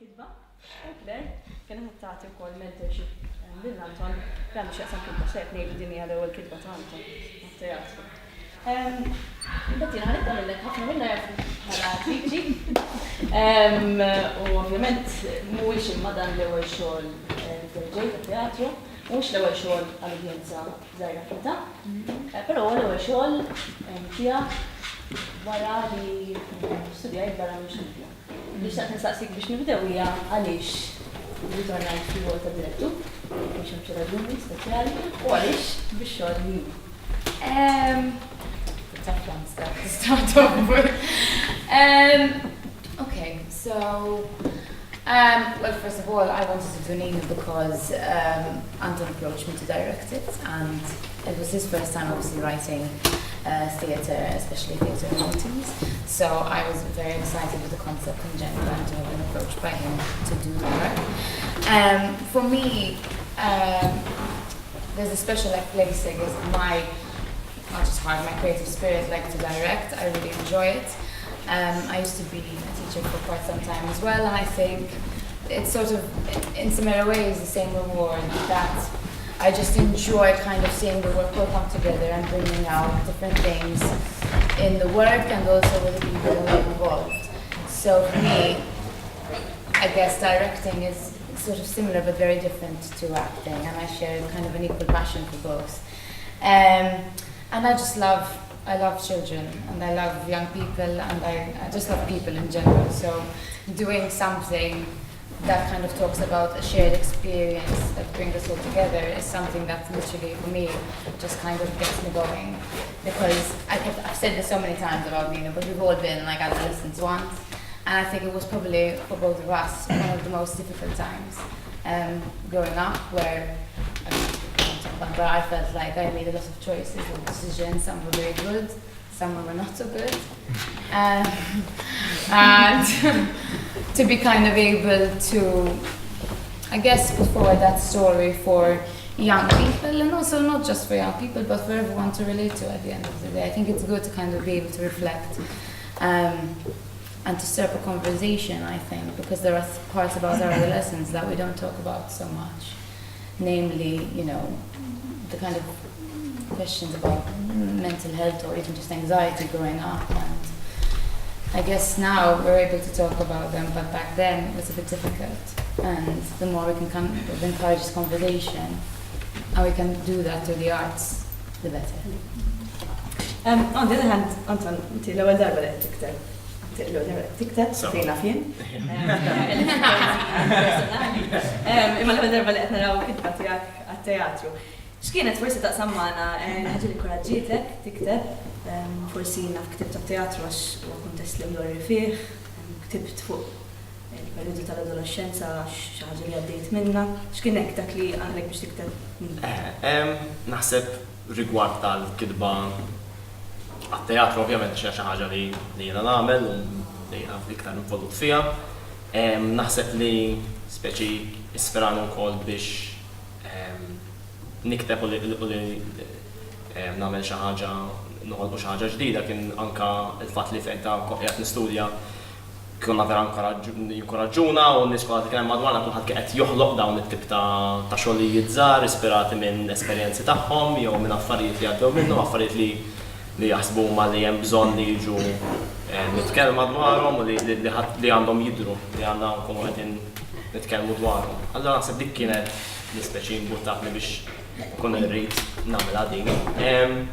Kidba, Claire, kien qed tagħti wkoll mentorship lil Anton għandu x'jaqsam kidba xejn ngħidu din hija l-ewwel kidba ta' Anton għat-teatru. Imbagħad jiena ħanet għamillek ħafna minnha jafu bħala attriċi. U ovvjament mhuwiex imma dan l-ewwel xogħol ġej tat-teatru, mhux l-ewwel xogħol għall-udjenza żgħira ħafna, però huwa l-ewwel xogħol tiegħek wara li studjajt barra mix-xogħol. Li xtaqt nistaqsik biex nibdew hija għaliex ritornajt fil-wol ta' direttur, biex hemm xi raġuni speċjali, u għaliex biex xogħol Ninu. Tough ones to start off with. Okay, so well, first of all, I wanted to do Ninu because Anton approached me to direct it, and it was his first time obviously writing theatre, especially theatre Maltese. So I was very excited with the concept in general and to have been approached by him to do the work. For me, there's a special place, I guess, not just heart, my creative spirit, like to direct. I really enjoy it. I used to be a teacher for quite some time as well, and I think it's sort of, in similar ways, the same reward that I just enjoy kind of seeing the work all come together and bringing out different things in the work and also with the people who are involved. So for me, I guess directing is sort of similar but very different to acting, and I share kind of an equal passion for both. And I love children, and I love young people, and I just love people in general. So doing something that kind of talks about a shared experience that brings us all together is something that literally, for me, just kind of gets me going. Because I've said this so many times about Ninu, but we've all been like adolescents once, and I think it was probably, for both of us, one of the most difficult times growing up, where I felt like I made a lot of choices or decisions. Some were very good, some were not so good. And to be kind of able to, I guess, put forward that story for young people, and also not just for young people, but for everyone to relate to at the end of the day. I think it's good to kind of be able to reflect and to stir up a conversation, I think, because there are parts about our adolescence that we don't talk about so much. Namely, you know, the kind of questions about mental health or even just anxiety growing up. And I guess now we're able to talk about them, but back then it was a bit difficult. And the more we can kind of encourage this conversation, and we can do that through the arts, the better. On the other hand, Anton, inti l-ewwel darba li qed tikteb, fejna fien. Imma l-ewwel darba li qed naraw kitba tiegħek għat-teatru. X'kienet forsi taqsam magħna ħaġa li inkoraġġietek tikteb, forsi naf ktibt tat-teatru għax huwa kuntest li mdorri fih, ktibt fuq il-perjodu tal-adolescenza għax xi ħaġa li għaddejt minnha. X'kien hekk dak li għandek biex tikteb? Naħseb rigward tal-kitba għat-teatru ovvjament xi ħaġa li jiena nagħmel u li jiena iktar involut fiha. Naħseb li speċi ispirani wkoll biex nikteb u li nagħmel xi ħaġa, noħolqu xi ħaġa ġdida, kien anke il-fatt li fejn ta' qiegħed nistudja kienna vera jinkoraġġuna u n-nies kollha li kien hemm madwarna kulħadd qed joħloq dawn it-tip ta' xogħlijiet żgħar ispirati minn esperjenzi tagħhom jew minn affarijiet li għaddew minnhom, affarijiet li jaħsbu huma li hemm bżonn li jiġu nitkellmu dwarhom u li għandhom jidhru, li għandna nkunu qegħdin nitkellmu dwarhom. Allura naħseb dik kienet l-ispeċi mbuttatni biex kun irrid nagħmilha din.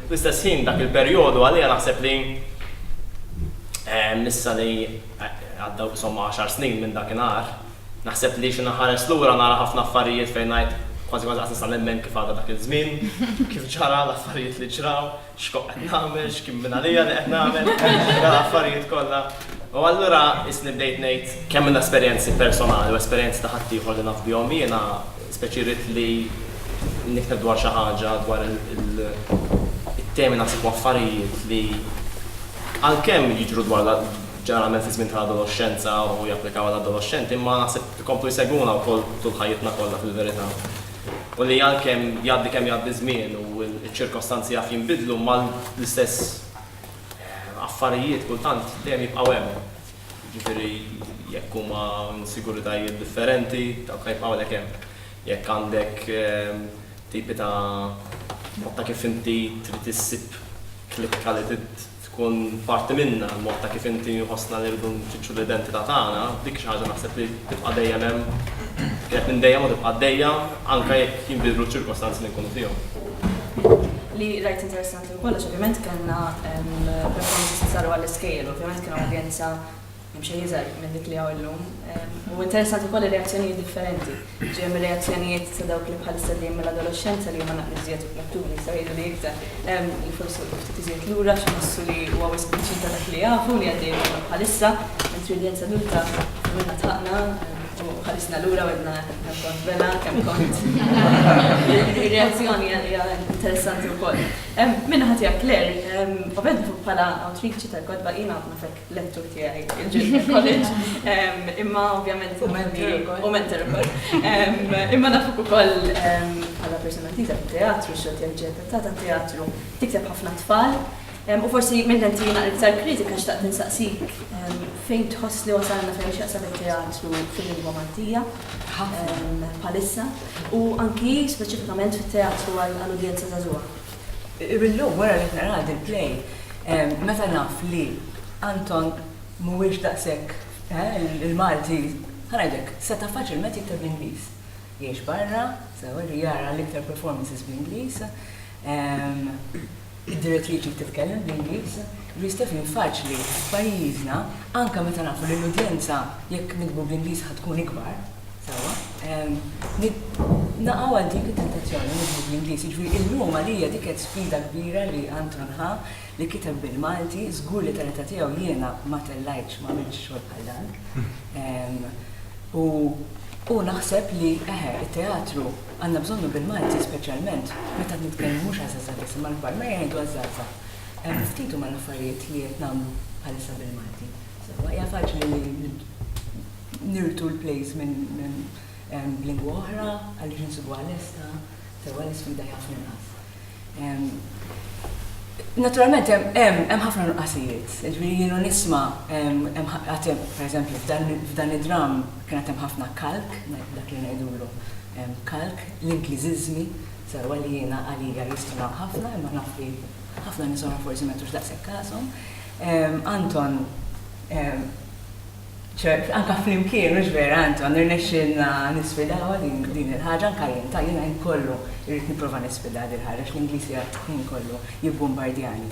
Fl-istess ħin dak il-perjodu għalija naħseb li nissa li għaddew insomma 10 snin minn dakinhar, naħseb li xi naħares lura nara ħafna affarijiet fejn ngħid kważi qas nista' nemmen kif għadha dak iż-żmien, kif ġara l-affarijiet li ġraw, x'kont qed nagħmel, x'kien minn għalija li qed nagħmel, l-affarijiet kollha. U allura isni bdejt ngħid kemm minn esperjenzi personali u esperjenzi ta' ħadd ieħor li naf bihom jiena speċi rrid li nikteb dwar xi ħaġa dwar it-temi naħseb affarijiet li għalkemm jiġru dwar ġeneralment fi żmien tal-adolescenza u japplikaw għall-adolescenti, imma naħseb ikomplu jsegwuna wkoll tul ħajjitna kollha fil-verità. U li għalkemm jgħaddi kemm jgħaddi żmien u l-ċirkostanzi jaf jinbidlu mal-istess affarijiet kultant dejjem jibqgħu hemm. Ġifieri jekk huma insiguritajiet differenti, ta' kif hawnhekk hemm. Jekk għandek tipi ta' mod ta' kif inti trid issib klikka li tkun parti minna, mod ta' kif inti ħossna li rridu nfittxu l-identità tagħna, dik xi ħaġa naħseb li tibqa' dejjem hemm, kienet minn dejjem u tibqa' dejjem anke jekk jinbidlu ċirkostanzi li nkunu fihom. Li rajt interessanti u kollox, ovvjament kellna performances li saru għall-iskejjel, ovvjament kienu awdjenza xejn iżgħar minn dik li hawn illum. U interessanti wkoll ir-reazzjonijiet differenti. Ġejjem ir-reazzjonijiet ta' dawk li bħalissa li mill-adolescenza li huma naqli żjed u matturi jistgħu li iktar li forsi ftit iżjed lura x'inħossu li huwa wisq biċċin ta' dak li jafu li għaddej bħalissa, mentri l-udjenza adulta minna taqna u ħalisna lura u għedna kemm kont bella, kemm kont. Ir-reazzjoni hija interessanti wkoll. Minna ħatija Claire, ovvjament fuq bħala outreach tal-kodba jiena għadna fek lettur tiegħi il-Junior College, imma ovvjament u mentor ukoll. Imma nafuk ukoll bħala personalità tat-teatru, xogħol tiegħek ġenerata tat-teatru, tikteb ħafna tfal. U forsi minn jiena iktar kritika xtaqt ninsaqsik fejn tħoss li wasalna fejn x'jaqsam it-teatru fil-lingwa Maltija bħalissa u anki speċifikament fit-teatru għall-udjenza żagħżugħa. Illum wara li nara il-play, meta naf li Anton mhuwiex daqshekk il-Malti, ħanajdek, seta' faċilment jikteb bl-Ingliż. Jgħix barra, sewa li jara l-iktar performances bl-Ingliż. Id-direttriċi titkellem bl-Ingliż, jistefni faċli f'pajjiżna, anke meta nafu li l-udjenza jekk nikbu bl-Ingliż ħatkun ikbar, sewa, naqgħu għal dik it-tentazzjoni nikbu bl-Ingliż, jiġifieri illum għalija dik qed sfida kbira li Anton ħa li kiteb bil-Malti, żgur li tal-età tiegħu jiena ma tellajtx ma għamilx xogħol bħal dan. U naħseb li it-teatru għandna bżonnu bil-Malti speċjalment meta nitkellmu mhux għażaża biss imma l-kbar ma jgħidu għażaża. Ftitu mal-affarijiet li qed nagħmlu bħalissa bil-Malti. Hija faċli li nirtu l-plays minn lingwa oħra għaliex insibu għal-esta, sewa l-isfida jaf inqas. Naturalment hemm ħafna nuqqasijiet, jiġifieri jienu nisma' għatem pereżempju f'dan id-dram kien hemm ħafna kalk, dak li ngħidulu kalk, l-Ingliżiżmi sarwa li jiena għalija jistunaw ħafna, imma naf li ħafna nies oħra forsi m'għandux daqshekk każhom. Anton anka flimkien, mhux vera Anton, irnexxilna nisfidaw din il-ħaġa anke jiena kollu irrid nipprova nisfida din il-ħaġa l-Ingliż jien kollu jibbombardjani.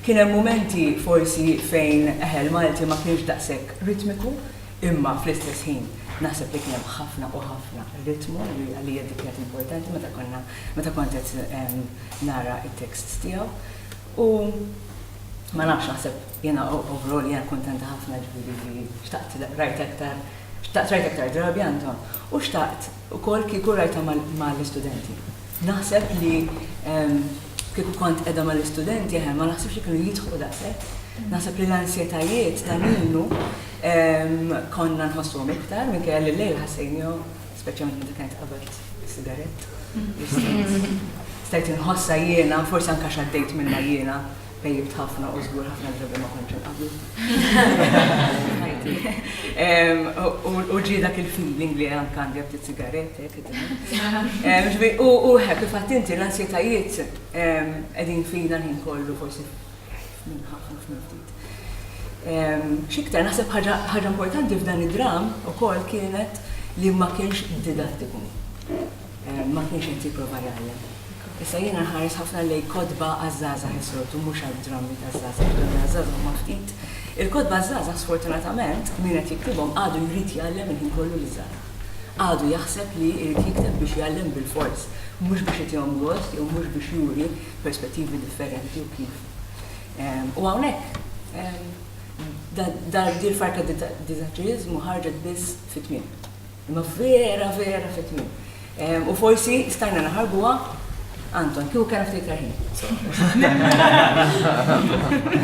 Kien hemm mumenti forsi fejn l-Malti ma kienx daqshekk ritmiku, imma fl-istess ħin naħseb li kien hemm ħafna u ħafna ritmu li għalija dik kienet importanti meta kont qed nara t-teksts tiegħu. U ma nafx naħseb jiena overall jiena kuntenta ħafna ġifieri li xtaqt rajt aktar drabi Anton u xtaqt ukoll kieku rajta mal-istudenti. Naħseb li kieku kont qiegħda mal-istudenti ma naħsibx li kienu jidħlu daqshekk. Naħseb li l-ansjetajiet ta' Ninu konna nħossuhom iktar minkejja li l-lejl ħassejniju, speċjalment meta kienet qabel sigarett. Stajt inħossa jiena, forsi anke xaddejt minnha jiena bejjibt ħafna u żgur ħafna drabi ma kontx inqablu. U ġie dak il-feeling li anke għandi ftit sigaretti hekk. U hekk kif qatt inti l-ansjetajiet qegħdin fina ħin kollu forsi minn ħafna ftit. X'iktar naħseb ħaġa importanti f'dan id-dram ukoll kienet li ma kienx didattiku. Ma kienx qed jipprova jgħallem. Issa jiena nħares ħafna lejn kodba għaż-żgħażagħ is-soltu mhux għad-drammi taż-żgħażagħ, għaż-żgħażagħ huma ftit. Il-kodba għaż-żgħażagħ sfortunatament min qed jiktibhom għadu jrid jgħallem il-ħin kollu li żgħar. Għadu jaħseb li jrid jikteb biex jgħallem bil-fors, mhux biex jagħtihom gost jew mhux biex juri perspettivi differenti u kif. U hawnhekk din farka diżaġġiżmu ħarġet biss fit-tmiem. Imma vera fit-tmiem. U forsi stajna naħarbuha Anton, kieku kien ftit ħin.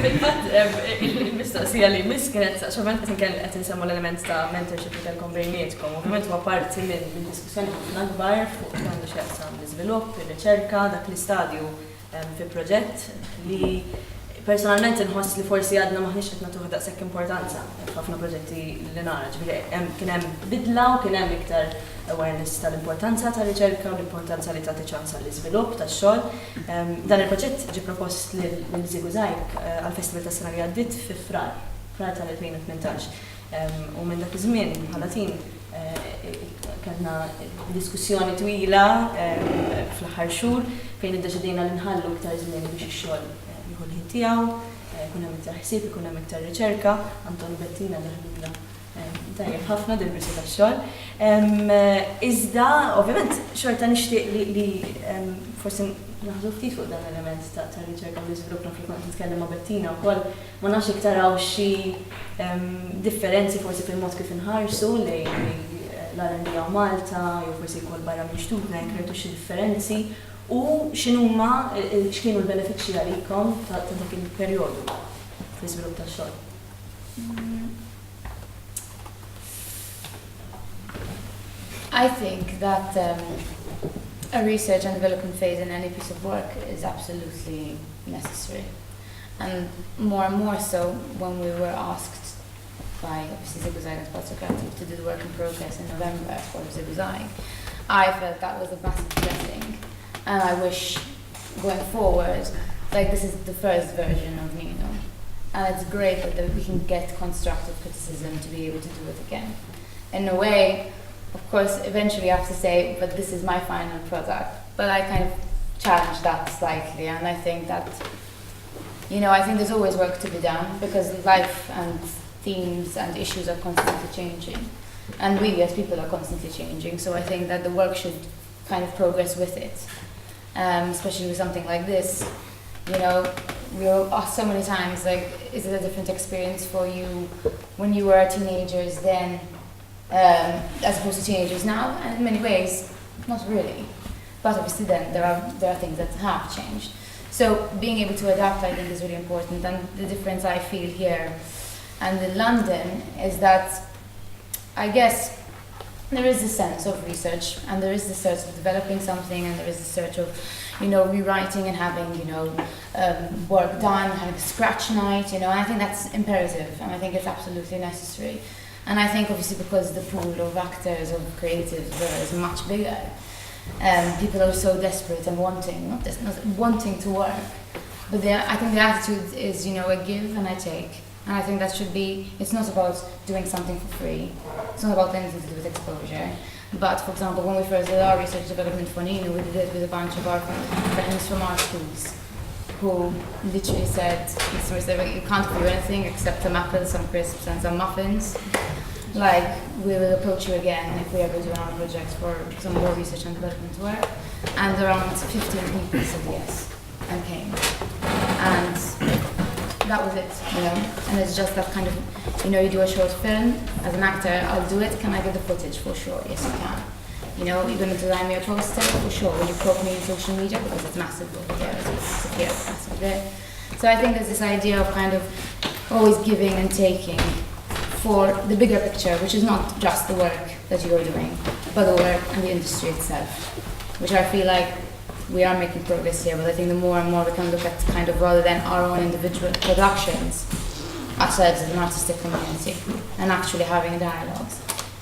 Fil-fatt, il-mistoqsija li miss kienet xovent qed insemmu l-element ta' mentorship li kellkom bejnietkom, ovvjament huwa parti minn diskussjoni ħafna kbar fuq għandu x'jaqsam l-iżvilupp, ir-riċerka, dak l-istadju fi proġett li personalment inħoss li forsi għadna maħniex qed nagħtuh daqshekk importanza f'ħafna proġetti li nara, ġifieri kien hemm bidla u kien hemm iktar awareness tal-importanza tar-riċerka u l-importanza li tagħti ċans għall-iżvilupp tax-xogħol. Dan il-proġett ġie propost lil Zigu Zajk għall-Festival tas-sena li għaddiet fi frar tal-2018. U minn dak iż-żmien bħala tim kellna diskussjoni twila fl-aħħar xhur fejn iddeċidejna li nħallu iktar żmien biex ix-xogħol jieħu l-ħin tiegħu, jkun hemm iktar ħsieb, jkun hemm iktar riċerka, Anton Bettina daħlilna tajjeb ħafna dil-birsi tax-xogħol. Iżda, ovvjament, xorta nixtieq li forsi naħdu ftit fuq dan l-element ta' riċerka u l-iżvilupp nafli kont nitkellem ma' Bettina wkoll ma nafx jekk taraw xi differenzi forsi fil-mod kif inħarsu lejn l-R&D għaw Malta, jew forsi jkoll barra minn xtutna jkretu xi differenzi u x'inhuma x'kienu l-benefiċċji għalikom ta' dak il-perjodu fl-iżvilupp tax-xogħol. I think that a research and development phase in any piece of work is absolutely necessary. And more so when we were asked by Zigu Zajk and Spazju Kreattiv to do the work in progress in November for Zigu Zajk, I felt that was a massive blessing. And I wish going forward, like this is the first version of Ninu. And it's great that we can get constructive criticism to be able to do it again. In a way, of course, eventually I have to say, but this is my final product. But I kind of challenge that slightly, and I think that, I think there's always work to be done because life and themes and issues are constantly changing. And we as people are constantly changing, so I think that the work should kind of progress with it. Especially with something like this, we were asked so many times, like, is it a different experience for you when you were teenagers then? As opposed to teenagers now, and in many ways, not really. But obviously then there are things that have changed. So being able to adapt, I think, is really important. And the difference I feel here and in London is that I guess there is a sense of research, and there is the search of developing something, and there is the search of, rewriting and having, work done, having a scratch night, and I think that's imperative, and I think it's absolutely necessary. And I think obviously because the pool of actors, of creatives is much bigger, people are so desperate and wanting, not wanting to work. But I think the attitude is, a give and a take. And I think that should be, it's not about doing something for free. It's not about anything to do with exposure. But for example, when we first did our research development for Ninu, we did it with a bunch of our friends from our schools who literally said, you can't do anything except some apples, some crisps and some muffins. Like, we will approach you again if we ever do another project for some more research and development work. And around 15 people said yes and came. And that was it, And it's just that kind of, you do a short film. As an actor, I'll do it. Can I get the footage? For sure, yes you can. You're going to design me a poster? For sure. Will you quote me in social media? Because it's massive over there, it's here, it's massive there. So I think there's this idea of kind of always giving and taking for the bigger picture, which is not just the work that you're doing, but the work and the industry itself, which I feel like we are making progress here, but I think the more and more we can look at kind of rather than our own individual productions, ourselves as an artistic community, and actually having dialogues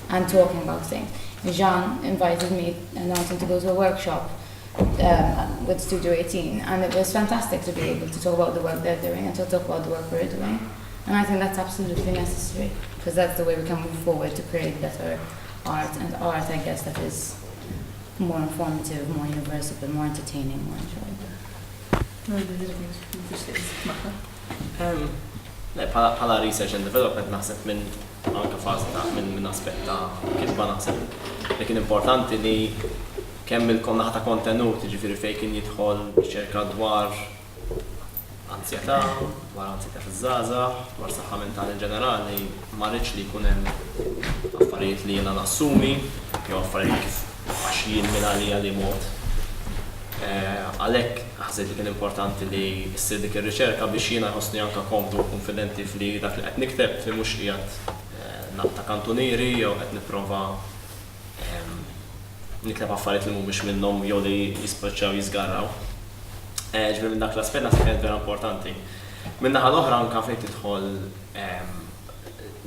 and talking about things. Jean invited me and wanted to go to a workshop with Studio 18, and it was fantastic to be able to talk about the work they're doing and to talk about the work we're doing. And I think that's absolutely necessary, because that's the way we can move forward to create better art, and art, I guess, that is more informative, more universal, more entertaining, more enjoyable. Bħala research and development naħseb minn anke fażi ta' minn aspett ta' kitba naħseb li kien importanti li kemm il-konna ta' kontenut, jiġifieri fejn kien jidħol riċerka dwar ansjetà, dwar ansjetà fiż-żgħażagħ, dwar saħħa mentali ġenerali, ma rridx li jkun hemm affarijiet li jiena nassumi, jew affarijiet kif għaxjin minn għalija li mod. Għalhekk ħassejt li kien importanti li ssir dik ir-riċerka biex jiena ħossni anke komdu u konfidenti fli dak li qed nikteb li mhux qiegħed naqta' kantunieri jew qed nipprova nikteb affarijiet li mhumiex minnhom jew li jispiċċaw jiżgarraw. Ġifieri minn dak l-aspett naħseb kienet vera importanti. Minnaħa l-oħra anka fejn tidħol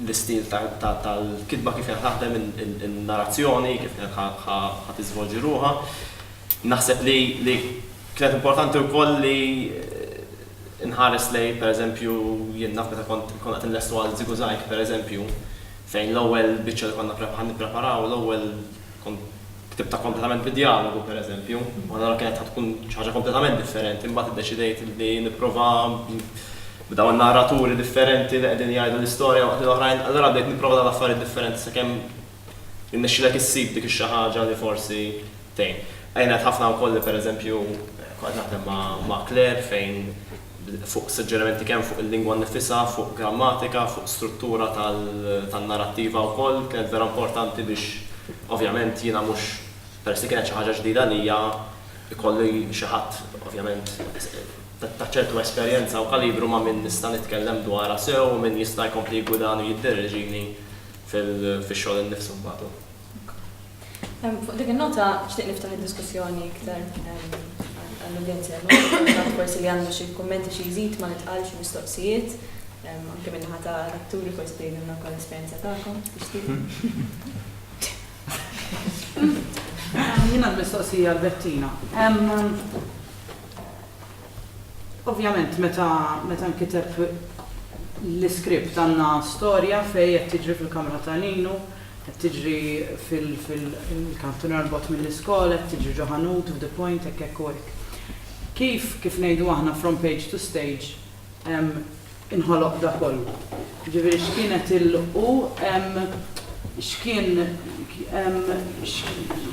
l-istil tal-kitba kif qed taħdem in-narrazzjoni, kif qed ħadd iżvolġi ruha. Naħseb li kienet importanti wkoll li inħares lej, pereżempju, jien naf meta kont qed inlestu għal Ziguzajk, pereżempju, fejn l-ewwel biċċa li konna nippreparaw, l-ewwel ktibta kompletament bid-dialogu, pereżempju, u allura kienet tkun xi ħaġa kompletament differenti, imbagħad iddeċidejt li nipprova b'dawn narraturi differenti li qegħdin jgħidu l-istorja waqt l-oħrajn, allura bdejt nipprova nagħmel affarijiet differenti sakemm innexxilek issib dik xi ħaġa li forsi tgħin. Għajnet ħafna wkoll li pereżempju kont naħdem ma' Claire fejn fuq suġġerimenti kemm fuq il-lingwa nnifisha, fuq grammatika, fuq struttura tan-narrattiva wkoll kienet vera importanti biex ovvjament jiena mhux peress li kienet xi ħaġa ġdida lija ikolli xi ħadd ovvjament ta' ċertu esperjenza u kalibru ma' min nista' nitkellem dwarha sew u min jista' jkompli jgwidan u jiddirreġini fix-xogħol innifsu mbagħad. Fuq dik il-nota xtieq niftaħ id-diskussjoni iktar għall-udjenzja, forsi li għandu xi kummenti xi jżid ma nitqal xi mistoqsijiet, anke minn ħata l-atturi forsi tgħidilna wkoll l-esperjenza tagħkom Jiena l-mistoqsija l-Bettina. Ovvjament meta nkiteb l-iskript għandna storja fejn qed tiġri fil-kamra ta' Ninu, qed tiġri fil-kantunar bot mill-iskola, qed tiġri ġoħanut f'The Point hekk u hekk. Kif ngħidu aħna from page to stage inħoloq da kollu. Ġifieri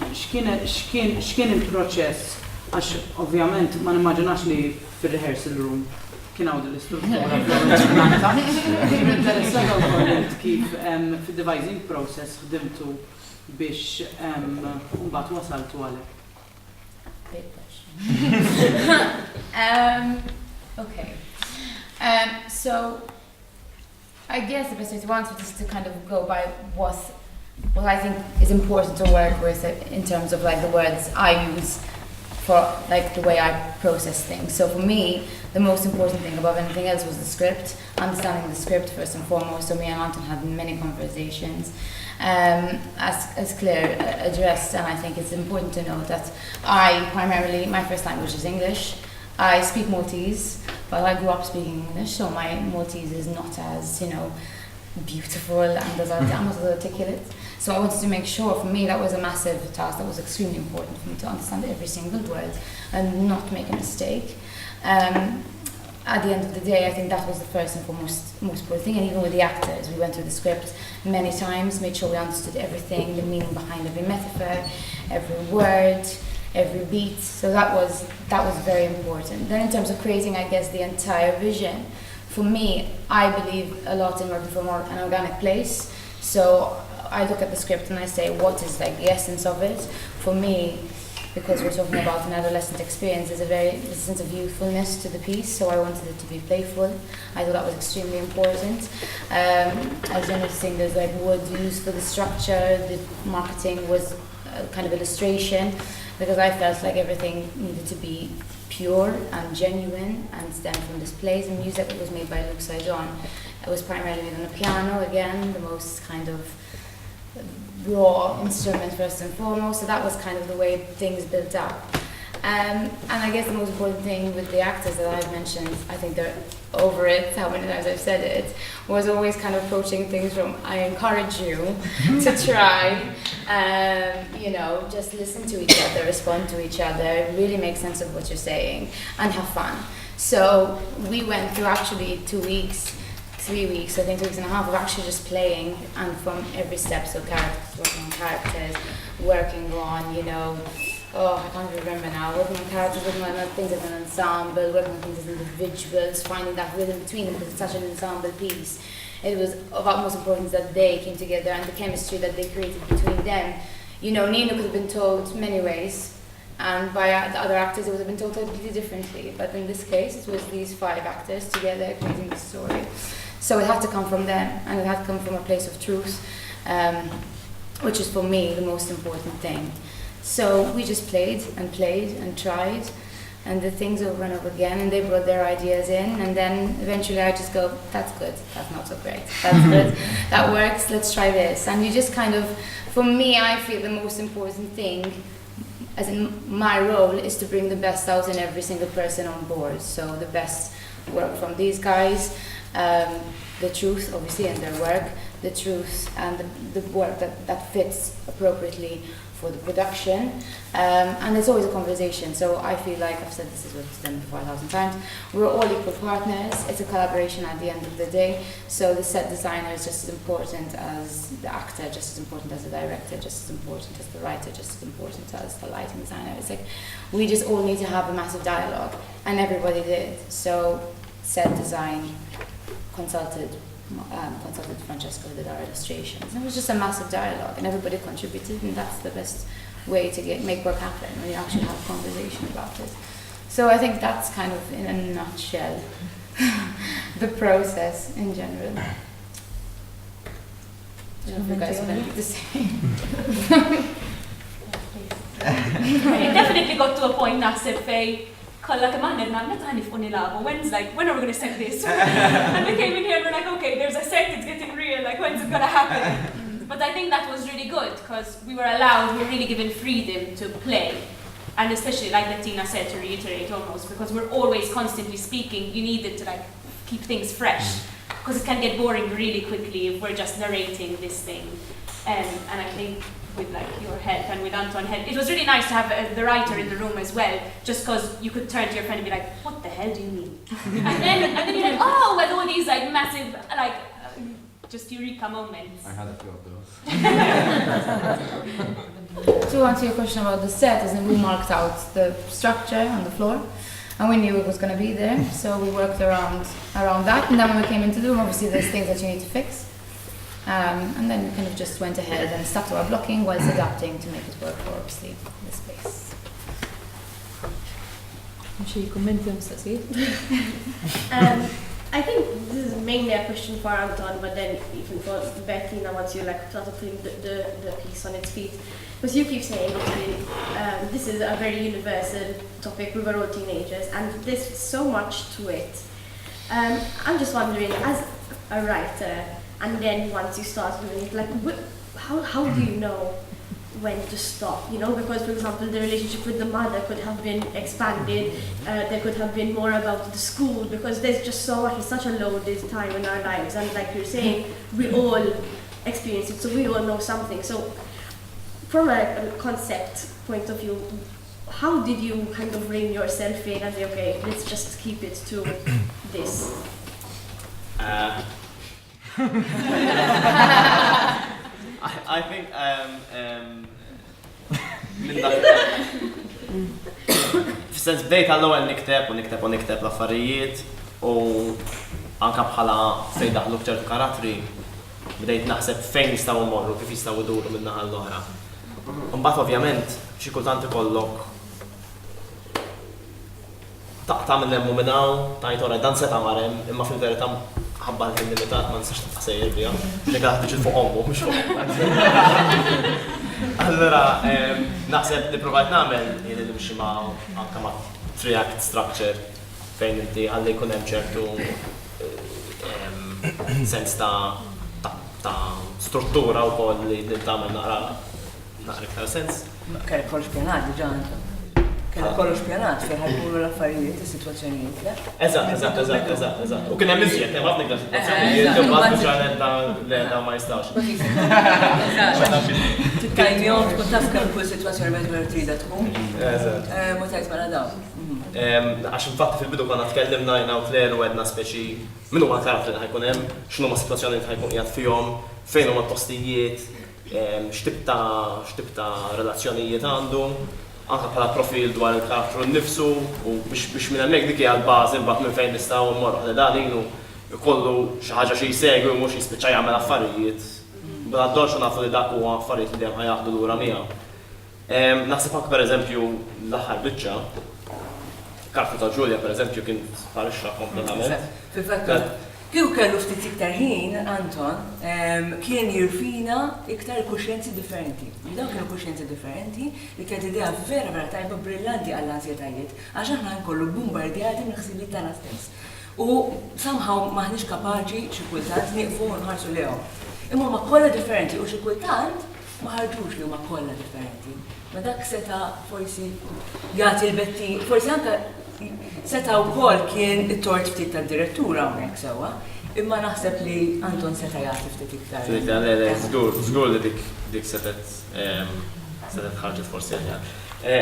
x'kienet x'kien il-proċess għax ovvjament ma nimmaġinax li fir-rehearsal room kien hawn l-istruttura kif fid-devising process ħdimtu biex mbagħad wasaltu għalhekk. Okay. So I guess the best way to answer this is to kind of go by what I think is important to work with in terms of like the words I use for like the way I process things. So for me, the most important thing above anything else was the script, understanding the script first and foremost. So me and Anton had many conversations. As Claire addressed, and I think it's important to note that my first language is English. I speak Maltese, but I grew up speaking English, so my Maltese is not as, beautiful and I'm not as articulate. So I wanted to make sure, for me, that was a massive task, that was extremely important for me to understand every single word and not make a mistake. At the end of the day, I think that was the first and foremost most important thing, and even with the actors, we went through the script many times, made sure we understood everything, the meaning behind every metaphor, every word, every beat, so that was very important. Then in terms of creating, I guess, the entire vision, for me, I believe a lot in working from an organic place, so I look at the script and I say, what is like the essence of it? For me, because we're talking about an adolescent experience, there's a sense of youthfulness to the piece, so I wanted it to be playful. I thought that was extremely important. As you're noticing, there's like wood used for the structure, the marketing was a kind of illustration, because I felt like everything needed to be pure and genuine and stem from this place. The music that was made by Luke Sajon, it was primarily made on the piano, again, the most kind of raw instrument first and foremost, so that was kind of the way things built up. And I guess the most important thing with the actors that I've mentioned, I think they're over it, how many times I've said it, was always kind of approaching things from, I encourage you to try, just listen to each other, respond to each other, really make sense of what you're saying, and have fun. So we went through actually 2 weeks, 3 weeks, I think 2 weeks and a half of actually just playing, and from every step, so working on characters, working on, I can't remember now, working on characters, working on things as an ensemble, working on things as individuals, finding that rhythm between them, because it's such an ensemble piece. It was of utmost importance that they came together and the chemistry that they created between them. Ninu could have been told many ways, and by the other actors it would have been told totally differently, but in this case it was these 5 actors together creating the story. So it had to come from them, and it had to come from a place of truth, which is for me the most important thing. So we just played and tried, and the things over and over again, and they brought their ideas in, and then eventually I just go, that's good, that's not so great, that's good, that works, let's try this. And you just kind of, for me, I feel the most important thing, as in my role, is to bring the best out in every single person on board. So the best work from these guys, the truth, obviously, in their work, the truth and the work that fits appropriately for the production, and it's always a conversation. So I feel like, I've said this is what I've done before 1,000 times, we're all equal partners, it's a collaboration at the end of the day, so the set designer is just as important as the actor, just as important as the director, just as important as the writer, just as important as the lighting designer. It's like, we just all need to have a massive dialogue, and everybody did. So set design consulted Francesco, who did our illustrations. And it was just a massive dialogue, and everybody contributed, and that's the best way to make work happen, when you actually have a conversation about it. So I think that's kind of, in a nutshell, the process in general. I don't know if you guys have anything to say. It definitely got to a point naħseb fej kollha kemm aħna qedna meta nifqu nilagħbu, when are we going to set this? And we came in here and we're like, okay, there's a set, it's getting real, like when's it going to happen? But I think that was really good because we were really given freedom to play. And especially like that Tina said, to reiterate almost, because we're always constantly speaking, you needed to like keep things fresh because it can get boring really quickly if we're just narrating this thing. And I think with like your help and with Anton's help, it was really nice to have the writer in the room as well, just because you could turn to your friend and be like, what the hell do you mean? and then you're like, oh, with all these like massive, like, just eureka moments. I had a few of those. To answer your question about the set, as in we marked out the structure on the floor, and we knew it was going to be there, so we worked around that, and then when we came into the room, obviously there's things that you need to fix. And then we kind of just went ahead and stuck to our blocking whilst adapting to make it work for, obviously, the space. Xi kummenti mistaqsijiet? I think this is mainly a question for Anton, but then even for Bettina, once you like start putting the piece on its feet. Because you keep saying, this is a very universal topic, we were all teenagers, and there's so much to it. I'm just wondering, as a writer, and then once you start doing it, like, how do you know when to stop? You know, because for example, the relationship with the mother could have been expanded. There could have been more about the school, because there's just so much. It's such a loaded time in our lives, and like you're saying, we all experience it, so we all know something. So, from a concept point of view, how did you kind of rein yourself in and say, okay, let's just keep it to this? I think f'sens bdejt għall-ewwel nikteb l-affarijiet u anke bħala fejn daħlu ċertu karattri bdejt naħseb fejn jistgħu mmorru, kif jistgħu jduru min-naħa l-oħra. Imbagħad ovvjament xi kultant ikollok tagħmel lemmu minn hawn, tajt ora dan seta' marem, imma fil-verità ħabba l-ħin limitat ma nistax tibqa' sejjer biha, li qed tiġi fuq ommu mhux fuq. Allura naħseb li provajt nagħmel jien li nimxi ma' anke ma' three-act structure fejn inti ħalli jkun hemm ċertu sens ta' struttura wkoll li tagħmel naqra iktar sens. Kellek kollox pjanat diġà Anton. Kellek kollox pjanat fejn ħajkunu l-affarijiet, is-sitwazzjonijiet, le? Eżatt. U kien hemm iżjed, hemm ħafna iktar sitwazzjonijiet, imbagħad ġranet da ma jistax. Titkellmihom tkun taf kemm kull sitwazzjoni meta trida tkun. Eżatt. Ma tgħid mela dawn. Għax infatti fil-bidu konna tkellimna jna u Claire u għedna speċi min huma l-karattri li ħajkun hemm, x'huma sitwazzjoni li ħajkun qiegħed fihom, fejn huma t-postijiet, x'tib ta' relazzjonijiet għandu, anke bħala profil dwar il-karattru nnifsu u biex minn hemmhekk dik hija l-bażi mbagħad minn fejn nistgħu mmorru ħalli dan Ninu jkollu xi ħaġa xi jsegwi u mhux jispiċċa jagħmel affarijiet. Bla ddorx nafu li dak huwa affarijiet li hemm ħajaħdu lura miegħu. Naħseb anke pereżempju l-aħħar biċċa, karattru ta' Ġulja pereżempju kien sparixxa kompletament. Kieku kellu ftit iktar ħin, Anton, kien jirfina iktar kuxjenzi differenti. Dawn kienu kuxjenzi differenti li kienet idea vera tajba brillanti għall-ansjetajiet, għax aħna nkollu bombardjati mill-ħsibiet tagħna stess. U somehow maħniex kapaċi xi kultant nieqfu u nħarsu lehom. Imma ma kollha differenti u xi kultant ma ħarġux li huma kollha differenti. Ma dak seta forsi jagħti l-betti, forsi anke seta wkoll kien it-tort ftit tad-direttura hawnhekk sewwa, imma naħseb li Anton seta jagħti ftit iktar. Żgur li dik setet ħarġet forsi għalja.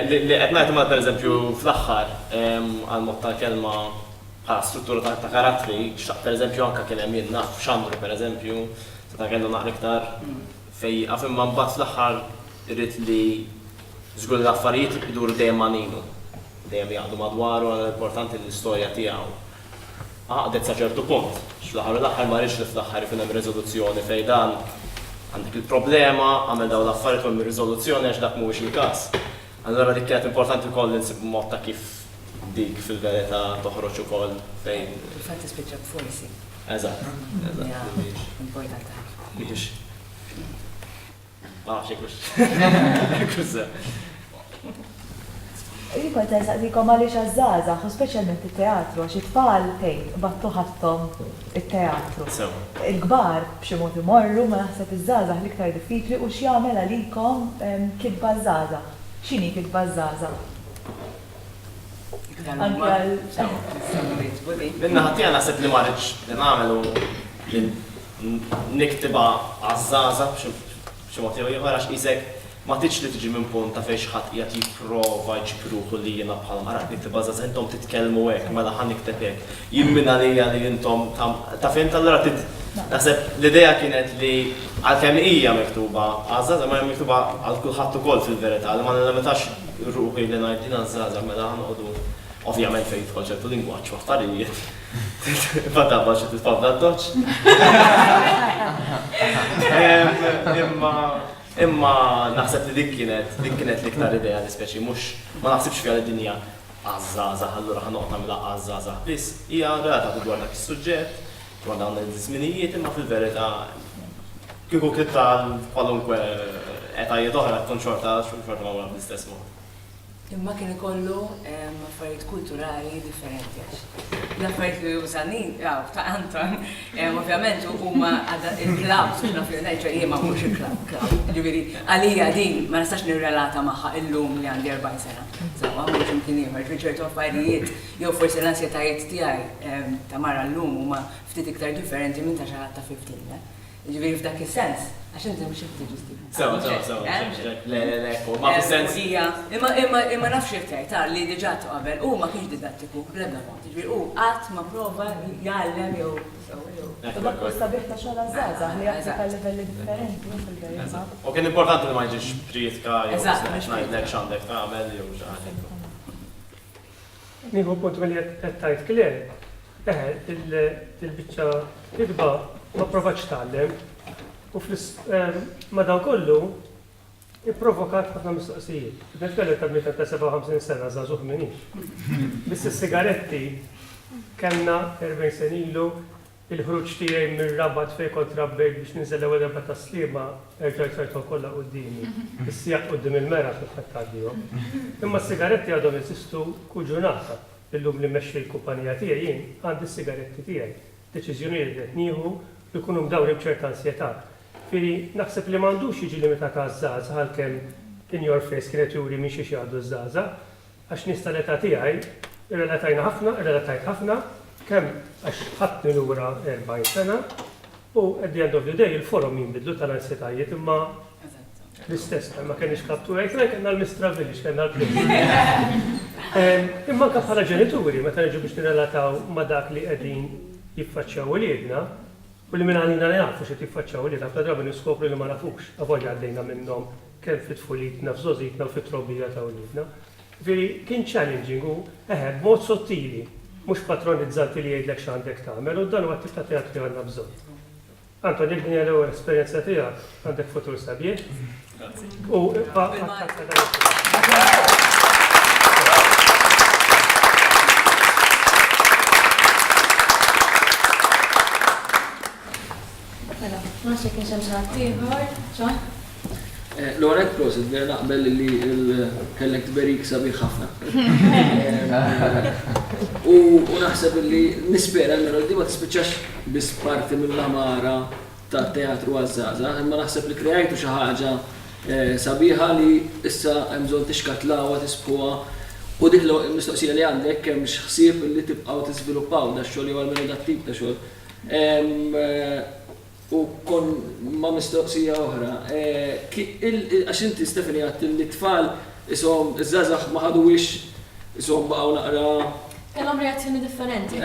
Li qed ngħid ma pereżempju fl-aħħar għal-mod tal-kelma bħala struttura ta' karattri, pereżempju anke kien hemm jien naf x'amru pereżempju, seta' kellu naqra iktar fej għaf imma mbagħad fl-aħħar irrid li żgur l-affarijiet iduru dejjem ma' Ninu. Dejjem jaqdu madwaru għal importanti l-istorja tiegħu. Għaqdet sa ċertu punt, l-aħħar ma rridx li fl-aħħar ikun hemm riżoluzzjoni fejn dan għandek il-problema, għamel dawn l-affarijiet u riżoluzzjoni għax dak mhuwiex il-każ. Allura dik kienet importanti wkoll insib mod ta' kif dik fil-verità toħroġ ukoll fejn. Il-fatt tispiċċa b'forsi. Eżatt. Importanti. Biex. Xeklux. Rikol ta' jisaqsikom għaliex għazzazax, u speċjalment il-teatru, għax it-tfal tgħid battu ħadthom il-teatru. Il-kbar b'xi mod imorru ma naħseb iż-żgħażagħ l-iktar diffiċli u x'jagħmel għalikom kitba żgħażagħ. X'inhi kitba żgħażagħ? Minna ħattija naħseb li ma rridx li nagħmelu li niktiba għaż-żgħażagħ b'xi mod jew ieħor għax qisek ma tiġ li tiġi minn punt ta' fejn xi ħadd qiegħed jipprova jġibruħu li jiena bħala mara niktiba żgħażagħ intom titkellmu hekk mela ħa nikteb hekk. Jimmin għalija li intom ta' fejn allura naħseb l-idea kienet li għalkemm hija miktuba għaż-żgħażagħ ma hija miktuba għal kulħadd ukoll fil-verità li ma nilimitax ruħi li ngħid din għaż-żgħażagħ mela ħanqogħdu ovvjament fejn jidħol ċertu lingwaġġ u affarijiet. Fatabba xi titfabda d-doċ. Imma naħseb li dik kienet l-iktar idea li speċi mhux ma naħsibx fiha d-dinja għaż-żgħażagħ allura ħanoqgħod nagħmilha għaż-żgħażagħ biss hija relatata dwar dak is-suġġett dwar dawn iż-żminijiet imma fil-verità kieku kif tal kwalunkwe etajiet oħra tkun xorta magħmula bl-istess mod. Imma kien ikollu affarijiet kulturali differenti għax. L-affarijiet li użanin, ta' Anton, ovvjament huma il-klab, suna fil-najċa jema mhux il-klab. Ġifieri għalija din ma nistax nirrelata magħha illum li għandi 40 sena. Sawa mhux imkien ieħor, ċertu affarijiet jew forsi l-ansjetajiet tiegħi ta' mara llum huma ftit iktar differenti minn ta' xi ħadd ta' 15. Ġifieri f'dak is-sens, għax inti mhux qed tiġi Sewa, ma fis-sens. Imma nafx jiftajt, li diġà qabel, u ma kienx didattiku, bl-ebda mod, ġifieri u qatt ma prova jgħallem jew. Dak sabiħ ta' xogħol żgħażagħ li japplika livelli differenti fil-verità. U kien importanti li ma jiġix prijitka jew ngħidlek x'għandek tagħmel jew xi ħaġa. Nieħu punt milli qed tajt klien, il-biċċa kitba ma provax tagħlem u madankollu ipprovokat ħafna mistoqsijiet. Nitkellem ta' bniet ta' 57 sena żagħżugħ minix. Biss is-sigaretti kellna 40 sen ilu il-ħruġ tiegħi mir-rabat fejn kont rabbejt biex ninżel l-ewwel darba ta' sliema erġgħet rajthom kollha qudiemi. Is-sijaq quddiem il-mera kif tgħaddihom. Imma s-sigaretti għadhom jeżistu kull ġurnata. Illum li mmexxi l-kumpanija tiegħi jien għandi s-sigaretti tiegħi. Deċiżjonijiet li qed nieħu li jkunu mdawri b'ċerta ansjetà. Firri naħseb li m'għandux jiġi limitat għaż-żgħażagħ għalkemm in your face kienet juri minn xi jgħaddu żgħażagħ għax nies tal-età tiegħi irrelatajt ħafna kemm għax ħadni lura 40 sena u at the end of the day il-forum jinbidlu tal-ansjetajiet imma l-istess ma kienx kaptu għajtna kellna l-Mistra Village, kellna l-Plim. Imma anke bħala ġenituri meta niġu biex nirrelataw ma' dak li qegħdin jiffaċċjaw uliedna u li minn għalina li nafu xi tiffaċċjaw uliedna ħafna drabi niskopru li ma nafux avolja għaddejna minnhom kemm fit-tfulitna f'żożitna u fit-trobbija ta' uliedna. Ġifieri kien challenging u b'mod sottili mhux patronizzanti li jgħidlek x'għandek tagħmel u dan huwa t-tip ta' teatru li għandna bżonn. Anton, jekk din l-ewwel esperjenza tiegħek għandek futur sabiħ. Ma xi kien xi ħadd ieħor, ċa? L-għonet prosit, vera naqbel li kellek tberik sabiħ ħafna. U naħseb li nispera l-melodi ma tispiċax bis parti mill-amara ta' teatru għazzaza, imma naħseb li kreajtu xi ħaġa sabiħa li issa hemm bżonn tixkatlawa, tispuha u dik l-mistoqsija li għandek hemm x'ħsieb li tibqgħu tiżviluppaw da xogħol jew almenu dat tip ta' xogħol. U kon ma mistoqsija oħra, għax inti Stefani għat li tfal isom iż-żazax ma ħaduwix isom baqgħu naqra. Kellhom reazzjoni differenti.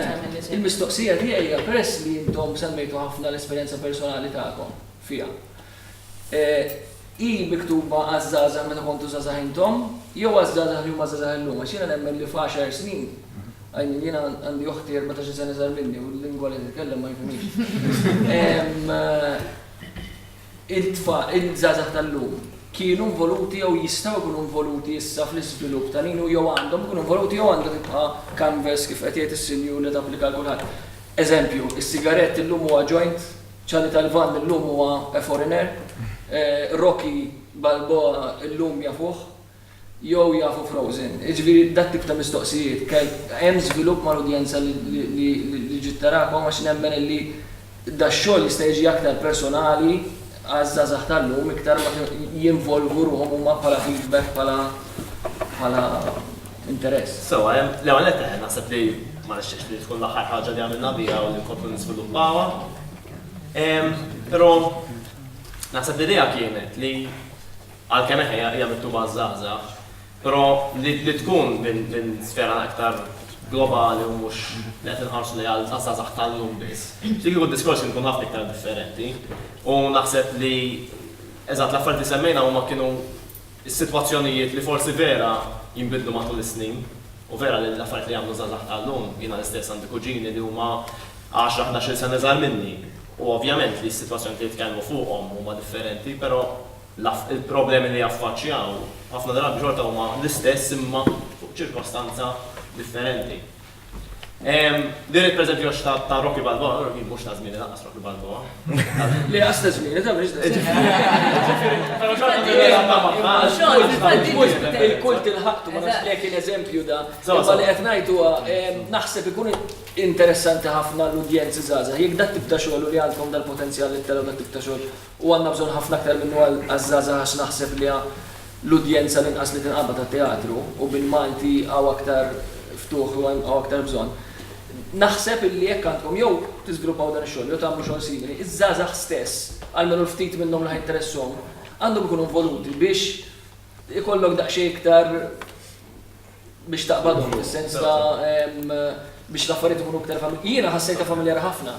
Il-mistoqsija tiegħi peress li intom semmejtu ħafna l-esperjenza personali tagħkom fiha. I miktuba għaż-żazax meta kontu żazax intom, jew għaż-żazax li huma żazax illum, għax jiena nemmen li f'10 snin. Għajni, jena għandi uħti 14 sena iżgħar minni u l-lingwa li titkellem ma jifhimix. Il-żgħażagħ tal-lum kienu involuti jew jistgħu jkunu involuti issa fl-iżvilupp ta' Ninu jew għandhom ikunu involuti jew għandhom tibqa' canvas kif qed jgħid is-sinjur li tapplika kulħadd. Eżempju, is-sigarett illum huwa joint, ċani tal-van illum huwa a foreigner, Rocky Balboa illum jafuh, jew jafu Frozen. Ġifieri dat tip ta' mistoqsijiet hemm żvilupp mal-udjenza li ġiet tarakom għax nemmen li dax-xogħol jista' jiġi aktar personali għaż-żgħażagħ tal-lum iktar ma jinvolvu ruhom huma bħala feedback bħala interess. Sewa, l-ewwel qed naħseb li ma nixtieqx li tkun l-aħħar ħaġa li għamilna biha u li nkomplu nisviluppawha. Però naħseb l-idea kienet li għalkemm hija miktuba żgħażagħ, però li tkun minn sfera aktar globali u mhux li qed inħarsu li għal żgħażagħ tal-lum biss. Dik ikun diskors kien ħafna iktar differenti u naħseb li eżatt l-affarijiet li semmejna huma kienu s-sitwazzjonijiet li forsi vera jinbidlu matul is-snin u vera li l-affarijiet li jagħmlu żgħażagħ tal-lum jiena l-istess għandi kuġini li huma 10-11 sena iżgħar minni u ovvjament li s-sitwazzjoni li jitkellmu fuqhom huma differenti, però il-problemi li jaffaċċjaw ħafna drabi xorta huma l-istess imma fuq ċirkostanza differenti. Dirit pereżempju ta' Rocky Balboa, Rocky mhux ta' żmien lanqas Rocky Balboa. Li għas ta' żmien, ta' mhix il-kult il-ħaqtu ma nafx jekk l-eżempju da. Imma li qed ngħidu naħseb ikun interessanti ħafna l-udjenzi żgħażagħ. Jekk dak tip ta' xogħol li għandkom dal-potenzjal li tellgħu dak tip ta' xogħol u għandna bżonn ħafna aktar minnu għaż-żgħażagħ għax naħseb li l-udjenza l-inqas li tinqabad tat-teatru u bil-Malti għaw aktar ftuħ u għaw aktar bżonn. Naħseb illi jekk għandkom jew tiżviluppaw dan ix-xogħol jew tagħmlu xogħol simili, iż-żgħażagħ stess għalmenu ftit minnhom li ħajinteresshom għandhom ikunu involuti biex ikollok daqsxejn iktar biex taqbadhom fis-sens ta' biex l-affarijiet ikunu iktar familjari. Jiena ħassejtha familjari ħafna.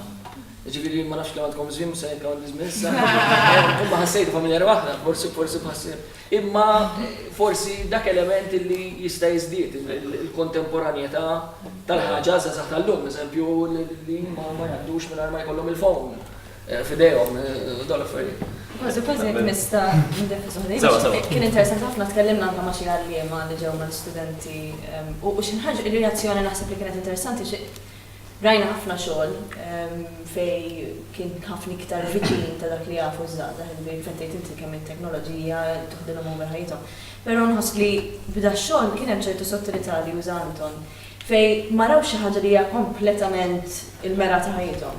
Ġifieri ma nafx kemm għandkom żmien se jekk għandi żmien issa. Imma ħassejtha familjari waħda, forsi bħassib. Imma forsi dak element li jista' jiżdied il-kontemporanjetà tal-ħaġa żgħażagħ tal-lum, eżempju li ma jgħaddux mingħajr ma jkollhom il-phone f'idejhom dol affarijiet. Kważi jekk nista' kien interessanti ħafna tkellimna anke ma' xi għalliema li ġew mal-istudenti u xi ħaġa ir-reazzjoni naħseb li kienet interessanti rajna ħafna xogħol fej kien ħafna iktar viċin ta' dak li jafu żgħażagħ li fettejt inti kemm it-teknoloġija toħdilhom over ħajthom. Però nħoss li bida x-xogħol kien hemm ċertu sottilità li juża Anton fej ma raw xi ħaġa li hija kompletament il-mera ta' ħajthom.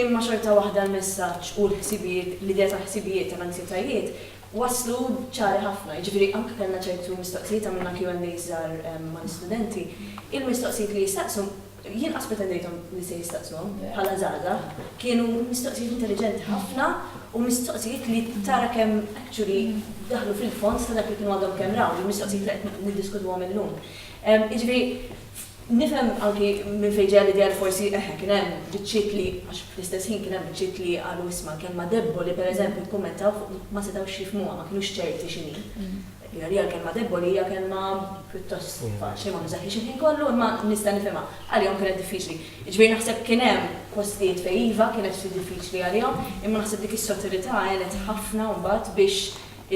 Imma xorta waħda l-messaġġ u l-ħsibijiet, l-idea ta' ħsibijiet tal-ansjetajiet waslu ċari ħafna. Jiġifieri anke kellna ċertu mistoqsijiet għamilna Q&A żgħar mal-istudenti, il-mistoqsijiet li jistaqsu jien aspetendejthom li se jistaqsuhom bħala żgħażagħ kienu mistoqsijiet intelligenti ħafna u mistoqsijiet li tara kemm actually daħlu fil-fond ta' dak li kienu għadhom kemm raw, il-mistoqsijiet li qed niddiskutuhom illum. Jiġifieri nifhem anki minn fejn ġejja l-idea li forsi kien hemm biċċiet li għax fl-istess ħin kien hemm biċċiet li qalu isma' kelma debbo li pereżempju jkummentaw ma setgħux jifhmuha ma kinux ċerti x'inhi. Hija kelma deboli hija kelma pjuttost faċli ma nużaħiex il-ħin kollu imma nista' nifhimha. Għalihom kienet diffiċli. Jiġifieri naħseb kien hemm postijiet fejn iva kienet ftit diffiċli għalihom, imma naħseb dik is-sottilità għenet ħafna mbagħad biex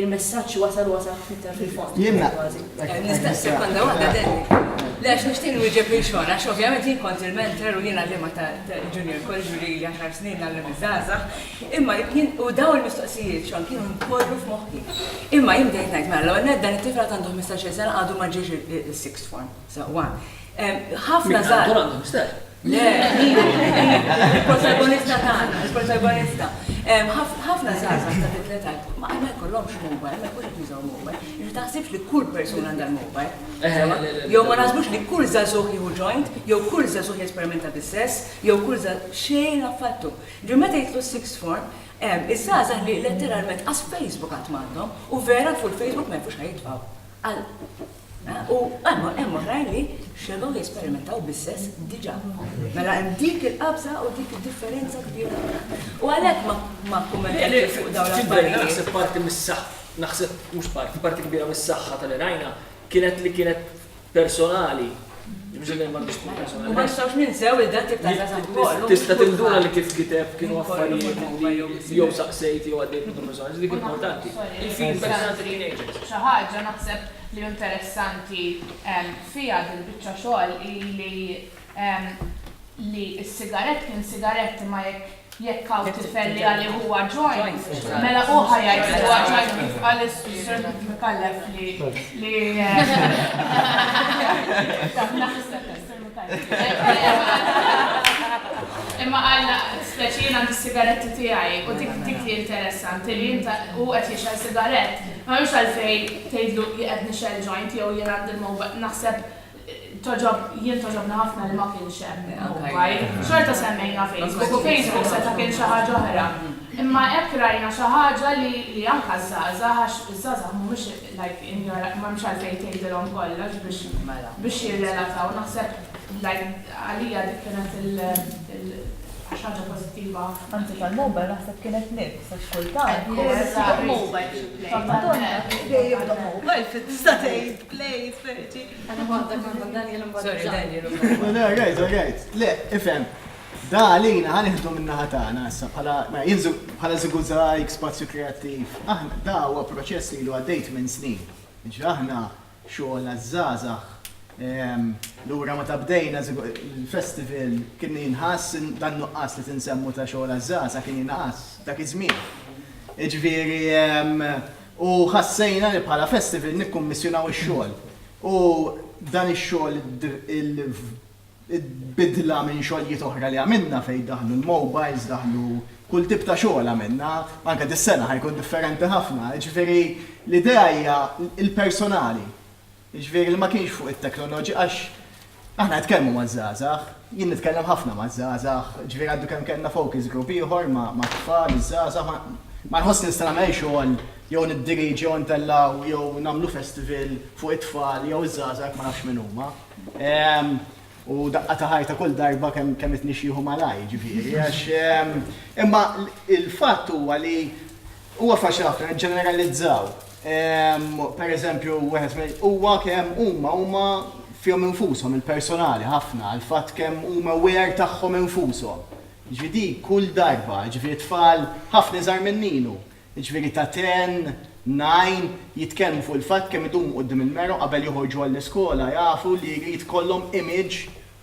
il-messaġġ wasal iktar fil-fond. Jiena. Nista' sekonda waħda Lex, nishtin wieġeb li xon, għax ovvjament jien kont il-mentor u jien għallima ta' junior college li 10 snin għallim iż-żazax, imma jien u daw il-mistoqsijiet xon kienu nkorru f'moħħi. Imma jien bdejt ngħid mela l-ewwel dan it-tifla għandu 15 sena għadu ma ġiex il-sixth form. Ħafna żgħar. Le, il-protagonista tagħna, il-protagonista. Ħafna żgħażagħ ta' titletajt, ma jkollhomx mobile, ma jkunx jużaw mobile. Inti taħsibx li kull persuna għandha l-mobile. Jew ma naħsbux li kull żagħżugħ jieħu joint, jew kull żagħżugħ jesperimenta bis-sess, jew kull xejn affattu. Ġu meta jitlu sixth form, iż-żgħażagħ li letteralment qas Facebook qatt m'għandhom u vera fuq il-Facebook ma jafux ħajjitfgħu. U hemm oħrajn li xelgħu jesperimentaw bis-sess diġà. Mela hemm dik il-qabża u dik id-differenza kbira. U għalhekk ma kummentajt fuq dawn l-affarijiet. Naħseb parti mis-saħħa, naħseb mhux parti kbira mis-saħħa tal-irajna kienet personali. U ma nistgħux ninsew id-dati ta' żgħażagħ. Tista' tinduna li kif kiteb kienu affarijiet jew saqsejt jew għaddejt minn personali, dik importanti. Il-feedback ta' teenagers. Xi ħaġa naħseb li interessanti fija dil-biċċa xogħol li s-sigarett kien sigarett ma jekk hawn tifel li għalli huwa joint, mela u ħajjajt li huwa joint kif qal is-sur mikallef li imma għalna speċi għand is-sigaretti tiegħi u dik li interessanti li inta u qed jixel sigarett. Ma mhux għalfejn tgħidlu qed nixel joint jew jien għand il-mobile naħseb jien toġobna ħafna li ma kienx hemm mobile. Xorta semmejna Facebook u Facebook seta' kien xi ħaġa oħra. Imma hekk rajna xi ħaġa li anke żgħażagħ għax iż-żgħażagħ mhumiex m'hemmx għalfejn tgħidilhom kollox biex jirrelataw. Naħseb għalija dik kienet ħaġa pożittiva. Anzi tal-mobile naħseb kienet nifs għax kultant. Mobile. Tista' tgħid play, speċi. Għana għandek Daniel Sorry, Daniel. Right. Le, ifhem. Da għalina ħanieħdu min-naħa tagħna issa bħala żigużajk Spazju Kreattiv. Aħna da huwa proċess li għaddejt minn snin. Aħna xogħol għaż-żgħażagħ l-ura ma tabdejna il-festival kien jinħass dan nuqqas li tinsemmu ta' xogħol għaż-żgħażagħ kien jinħass dak iż-żmien. Jiġifieri u ħassejna li bħala festival nikkummissjonaw ix-xogħol. U dan ix-xogħol bidla minn xogħlijiet oħra li għamilna fejn daħlu l-mobiles, daħlu kull tip ta' xogħol għamilna, anke dis-sena ħajkun differenti ħafna. Jiġifieri l-idea hija il-personali. Jiġifieri li ma kienx fuq it-teknoloġija għax aħna nitkellmu maż-żgħażagħ, jien nitkellem ħafna maż-żgħażagħ, ġifieri għandu kemm kellna focus group ieħor ma' tfal, iż-żgħażagħ ma nħoss nista' nagħmel xogħol jew niddirigi jew ntellaw jew nagħmlu festival fuq it-tfal jew iż-żgħażagħ ma nafx min huma. U daqqa ta' ħajta kull darba kemm itnixxieħu malaj, ġifieri għax imma il-fatt huwa li huwa faċli ħafna ġeneralizzaw. Per eżempju, huwa kemm huma fihom infushom il-personali ħafna, il-fatt kemm huma aware tagħhom infushom. Ġifieri kull darba, ġifieri tfal ħafna iżgħar minn Ninu, ġifieri ta' 10, 9 jitkellmu fuq il-fatt kemm idum quddiem il-mero qabel joħorġu għall-iskola jafu li jrid kollhom image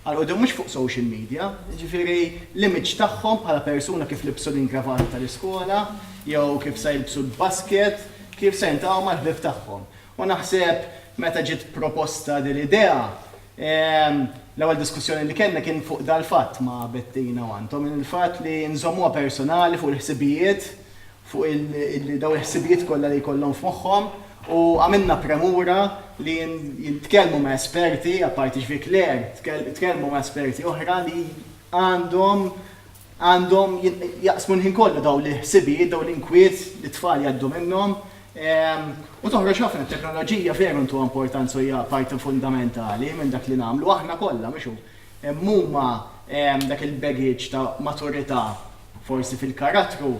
għal qudiem mhux fuq social media, ġifieri l-image tagħhom bħala persuna kif libsu l-ingravata tal-iskola, jew kif se jilbsu l-basket, kif se jintaqgħu mal-ħbieb tagħhom. U naħseb meta ġiet proposta din l-idea, l-ewwel diskussjoni li kellna kien fuq dal-fatt ma' Bettina u Antom, il-fatt li nżommuha personali fuq il-ħsibijiet, fuq daw il-ħsibijiet kollha li jkollhom f'moħħhom u għamilna premura li jitkellmu ma' esperti, apparti ġvik Kler, tkellmu ma' esperti oħra li għandhom jaqsmu l-ħin kollu daw l-ħsibijiet, daw l-inkwiet li t-tfal jgħaddu minnhom. U toħroġ ħafna t-teknoloġija veru ntu importanza hija parti fundamentali minn dak li nagħmlu aħna kollha mhux huma dak il-baggage ta' maturità forsi fil-karattru.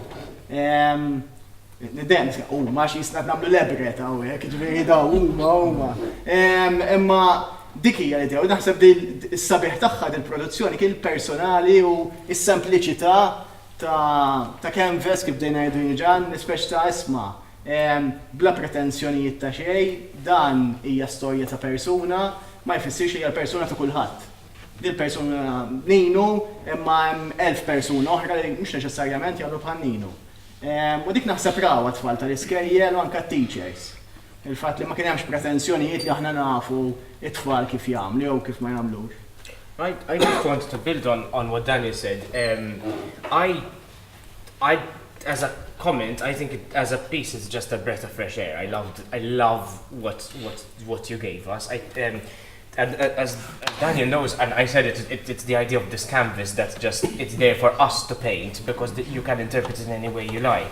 Nidem, ma x'jisna nagħmlu lebret hawnhekk, ġifieri daw huma. Imma dik hija l-idea u naħseb is-sabiħ tagħha il-produzzjoni kien personali u s-sempliċità ta' canvas kif bdejna jgħidu ġan, nispeċ ta' isma' bla pretenzjonijiet ta' xejn, dan hija storja ta' persuna ma jfissirx hija l-persuna ta' kulħadd. Dil-persuna Ninu, imma hemm 1000 persuna oħra li mhux neċessarjament jagħmlu bħal Ninu. U dik naħseb rawa tfal tal-iskejjel u anke teachers. Il-fatt li ma kien hemmx pretenzjonijiet li aħna nafu it-tfal kif jagħmlu jew kif ma jagħmlux. I just wanted to build on what Daniel said. I, as a comment, I think as a piece, it's just a breath of fresh air. I love what you gave us. And as Daniel knows, and I said it's the idea of this canvas that just it's there for us to paint because you can interpret it in any way you like.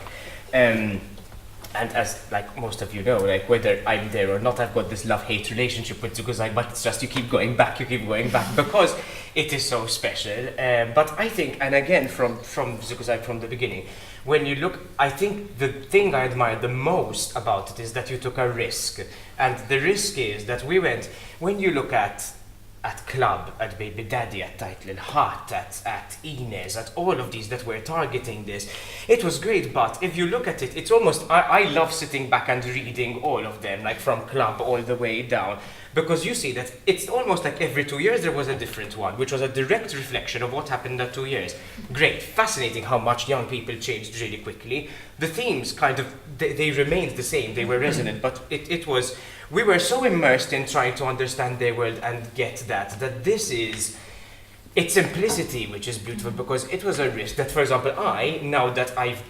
And as like most of you know, like whether I'm there or not, I've got this love-hate relationship with Zuguzai, but it's just you keep going back because it is so special. But I think, and again from Zuguzai from the beginning, when you look, I think the thing I admire the most about it is that you took a risk. And the risk is that we went, when you look at Club, at Baby Daddy, at Title Hut, at Inez, at all of these that were targeting this, it was great, but if you look at it, it's almost, I love sitting back and reading all of them, like from Club all the way down, because you see that it's almost like every 2 years there was a different one, which was a direct reflection of what happened in that 2 years. Great, fascinating how much young people changed really quickly. The themes kind of, they remained the same, they were resonant, but it was, we were so immersed in trying to understand their world and get that this is, it's simplicity which is beautiful, because it was a risk that, for example, now that I've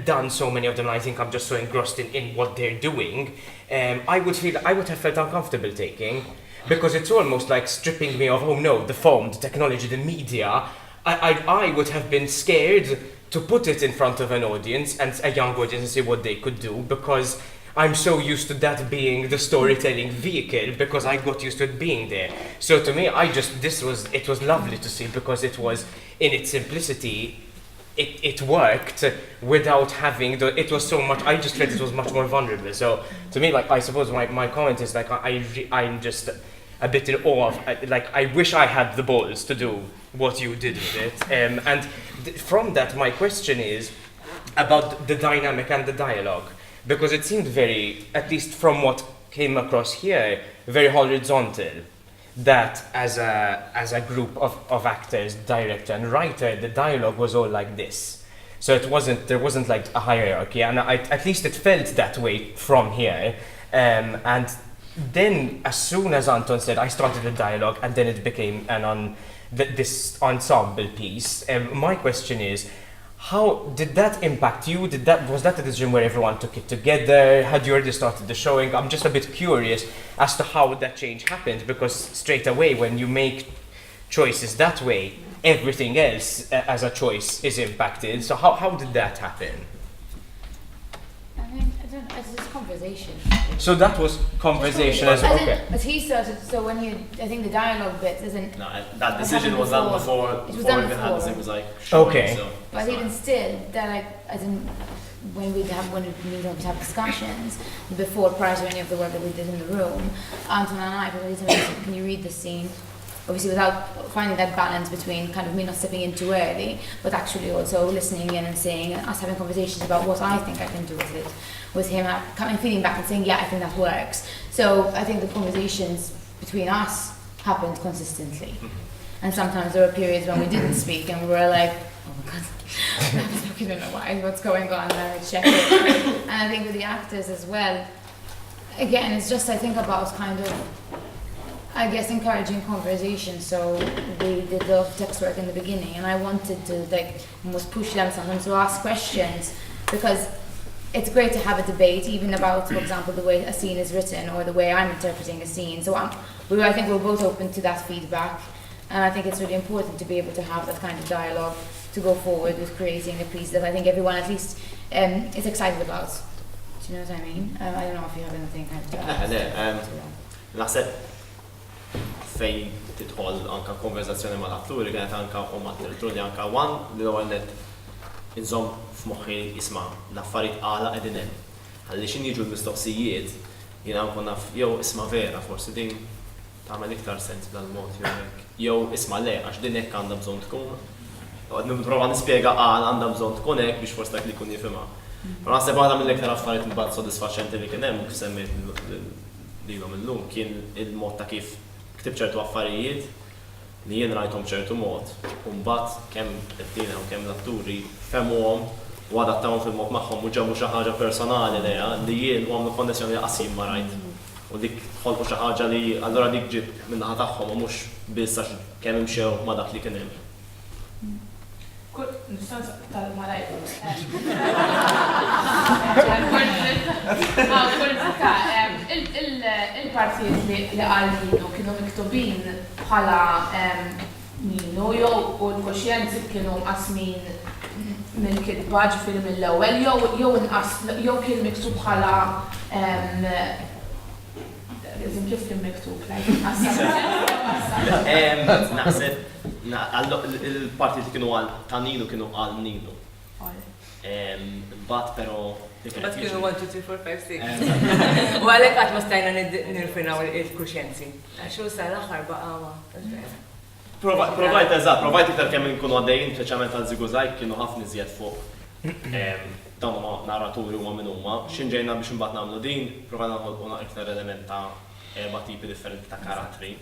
done so many of them, I think I'm just so engrossed in what they're doing, I would have felt uncomfortable taking, because it's almost like stripping me of, oh no, the phone, the technology, the media. I would have been scared to put it in front of an audience and a young audience and see what they could do, because I'm so used to that being the storytelling vehicle, because I got used to it being there. So to me, it was lovely to see, because it was, in its simplicity, it worked without having it was so much, I just felt it was much more vulnerable. So to me, like, I suppose my comment is like, I'm just a bit in awe of, like, I wish I had the balls to do what you did with it. And from that, my question is about the dynamic and the dialogue. Because it seemed very, at least from what came across here, very horizontal. That as a group of actors, director and writer, the dialogue was all like this. So there wasn't like a hierarchy, and at least it felt that way from here. And then as soon as Anton said, I started the dialogue, and then it became this ensemble piece. My question is, how did that impact you? Was that a decision where everyone took it together? Had you already started the showing? I'm just a bit curious as to how that change happened, because straight away when you make choices that way, everything else as a choice is impacted. So how did that happen? I mean, it's this conversation. So that was conversation as well. Okay. As he started, so when I think the dialogue bit isn't. No, that decision was done before. It was done before. Had this, it was like showing, okay. So, but even still, that I didn't. When we have discussions prior to any of the work that we did in the room, Anton and I, can you read the scene? Obviously, without finding that balance between kind of me not stepping in too early, but actually also listening in and saying, and us having conversations about what I think I can do with it, with him coming, feeding back and saying, yeah, I think that works. So I think the conversations between us happened consistently. And sometimes there were periods when we didn't speak and we were like, oh my God, I don't know what's going on, and I would check it. And I think with the actors as well, again, it's just, I think about kind of, I guess, encouraging conversation. So we did the text work in the beginning, and I wanted to like almost push them sometimes to ask questions, because it's great to have a debate, even about, for example, the way a scene is written or the way I'm interpreting a scene. So I think we're both open to that feedback, and I think it's really important to be able to have that kind of dialogue to go forward with creating a piece that I think everyone at least is excited about. Do you know what I mean? I don't know if you have anything kind of to add. Fej titħol anka konverzazzjoni ma' l-atturi, kienet anka ma' t-territorju anka wan li l-ewwel net inżomm f'moħħi isma' l-affarijiet għala qegħdin hemm. Ħalli x'in jiġu l-mistoqsijiet jiena nkun naf jew isma' vera forsi din tagħmel iktar sens b'dal-mod jew hekk. Jew isma' le għax din hekk għandha bżonn tkun. Qed nipprova nispjega għandha bżonn tkun hekk biex forsi dak li jkun jifhimha. Però naħseb waħda mill-iktar affarijiet imbagħad sodisfaċenti li kien hemm kif semmejt lilhom illum kien il-mod ta' kif ktib ċertu affarijiet li jien rajthom ċertu mod, u mbagħad kemm it-tiena u kemm l-atturi femmuhom u adattawhom fil-mod magħhom u ġabu xi ħaġa personali leha li jien u għamlu konnessjoni qasim ma rajt. U dik ħolqu xi ħaġa li allura dik ġiet min-naħa tagħhom u mhux biss għax kemm imxew ma dak li kien hemm. Il-partijiet li għal Ninu kienu miktubin bħala Ninu jew u l-koxjenzi kienu qasmin mill-kitba ġifieri mill-ewwel jew kien miktub bħala kif kien miktub Naħseb il-partijiet kienu għal ta' Ninu kienu għal Ninu. Mbagħad però Bat kienu 1, 2, 3, 4, 5, 6. U għalek għat ma stajna nirfinaw il-kuxjenzi. Għaxu sa l-axar baqawa. Provajt eżatt, provajt iktar kemm nkunu għaddejjin, speċjalment għal Ziguzajk kienu ħafna iżjed fuq. Dawn huma narraturi huma minn huma. X'inġejna biex imbagħad nagħmlu din, provajna nħolqu iktar element ta' erba' tipi differenti ta' karattri.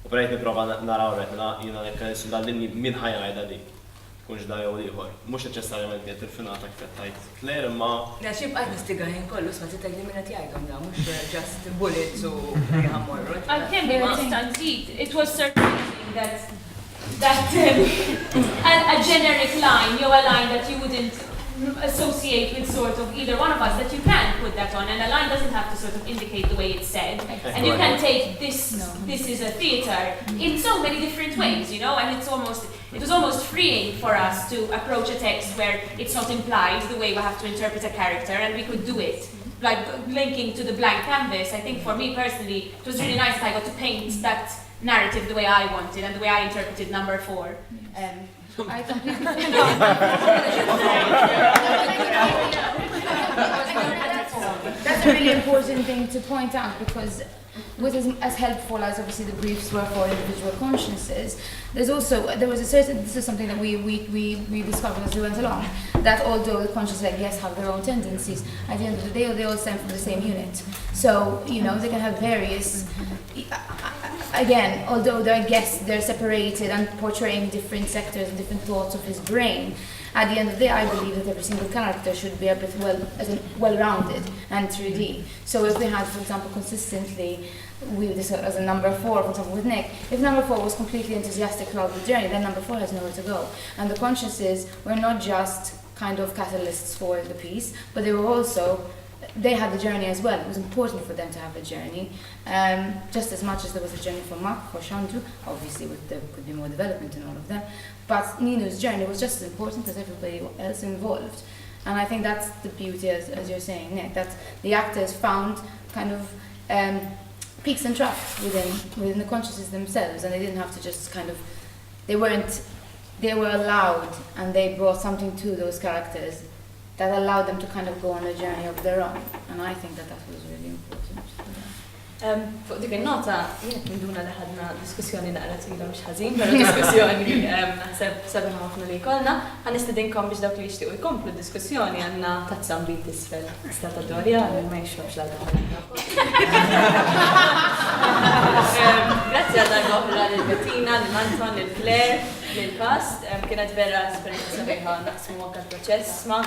U prejt nipprova naraw reħna jiena jekk nissu dal-linji min ħajgħidha dik. Kunx da jew ieħor. Mhux neċessarjament qed irfinata kif tajt Claire imma. Għax jibqa' nistigaħin kollu sma titgħid li min qed jgħidhom da mhux just bullets u jħammorru. It was surprising that a generic line, a line that you wouldn't associate with sort of either one of us, that you can put that on, and a line doesn't have to sort of indicate the way it's said, and you can take this is a theatre in so many different ways, you know, and it was almost freeing for us to approach a text where it's not implied the way we have to interpret a character, and we could do it. Like linking to the blank canvas, I think for me personally, it was really nice that I got to paint that narrative the way I wanted and the way I interpreted number 4. I completely That's a really important thing to point out, because with as helpful as obviously the briefs were for individual consciences, this is something that we discovered as we went along, that although the consciences, I guess, have their own tendencies, at the end of the day they all stem from the same unit. So, you know, they can have various, again, although they're separated and portraying different sectors and different thoughts of his brain, at the end of the day, I believe that every single character should be a bit well-rounded and 3D. So if we had, for example, consistently, as a number 4, for example, with Nick, if number 4 was completely enthusiastic throughout the journey, then number 4 has nowhere to go. And the consciences were not just kind of catalysts for the piece, but they had the journey as well. It was important for them to have a journey, just as much as there was a journey for Mark, for Shantu. Obviously, there could be more development in all of them. But Ninu's journey was just as important as everybody else involved. And I think that's the beauty, as you're saying, Nick, that the actors found kind of peaks and troughs within the consciousness themselves, and they didn't have to just kind of, they were allowed, and they brought something to those characters that allowed them to kind of go on a journey of their own. And I think that was really important. Fuq dik il-nota, jienet minduna li ħadna diskussjoni naqra twila mhux ħażin, però diskussjoni naħseb sabiħ ħafna li jkollna, ħanistedinkom biex dawk li jixtiequ jkomplu d-diskussjoni għandna tazzam bit isfel stata Dorja li ma jxrobx l-alkoħol. Grazzi għal darba oħra lill-Bettina, lill-Anton, lill-Claire, lill-Past, kienet vera esperjenza sabiħa naqsmu anke l-proċess ma'.